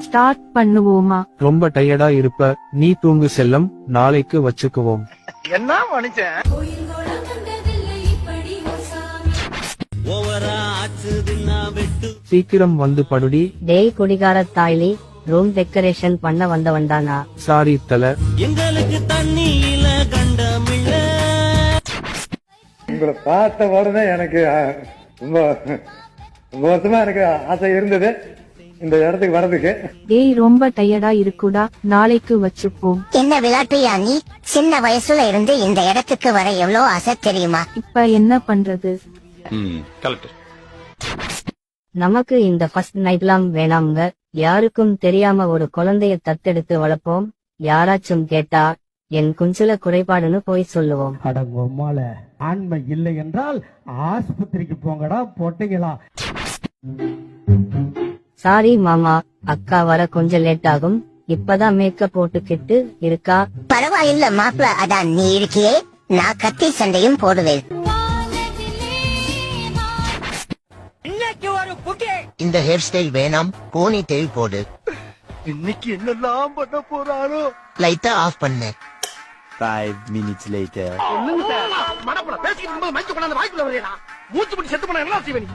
Start பண்ணுவோமா? ரொம்ப டயர்டா இருப்ப, நீ தூங்கு செல்லம், நாளைக்கு வச்சுக்குவோம். என்ன மனுஷன். சீக்கிரம் வந்து படுடி. டேய் குடிகார தாய்லி, ரூம் டெக்கரேஷன் பண்ண வந்தவன்தானா? சாரி தல. எங்களுக்கு தண்ணியில கண்டமில்ல. உங்களை பார்த்த உடனே எனக்கு ரொம்ப வருஷமா எனக்கு ஆசை இருந்தது இந்த இடத்துக்கு வர்றதுக்கு. டேய் ரொம்ப டயர்டா இருக்குடா, நாளைக்கு வச்சுப்போம். என்ன விளையாட்டுயா நீ? சின்ன வயசுல இருந்து இந்த இடத்துக்கு வர எவ்வளவு ஆசை தெரியுமா? இப்ப என்ன பண்றது? நமக்கு இந்த ஃபர்ஸ்ட் நைட்லாம் வேணாம்ங்க. யாருக்கும் தெரியாம ஒரு குழந்தைய தத்தெடுத்து வளர்ப்போம். யாராச்சும் கேட்டா என் குஞ்சுல குறைபாடுன்னு போய் சொல்லுவோம். அடங்கொம்மால ஆண்மை இல்லை என்றால் ஆஸ்பத்திரிக்கு போங்கடா பொட்டைங்களா. சாரி மாமா, அக்கா வர கொஞ்சம் லேட் ஆகும். இப்பதான் மேக்கப் போட்டுக்கிட்டு இருக்கா. பரவாயில்ல மாப்பிள, அதான் நீ இருக்கியே, நான் கத்தி சண்டையும் போடுவேன். இந்த ஹேர் ஸ்டைல் வேணாம், போனி டெயில் போடு. இன்னைக்கு என்னெல்லாம் பண்ண போறாரோ. லைட்டா ஆஃப் பண்ணு. 5 minutes later. மடப்பட பேசிக்கிட்டு இருக்கும்போது மைக்க கொண்டாந்து வாய்க்குள்ள வரையலாம். மூச்சு பிடி செத்து போனா என்ன செய்வே நீ?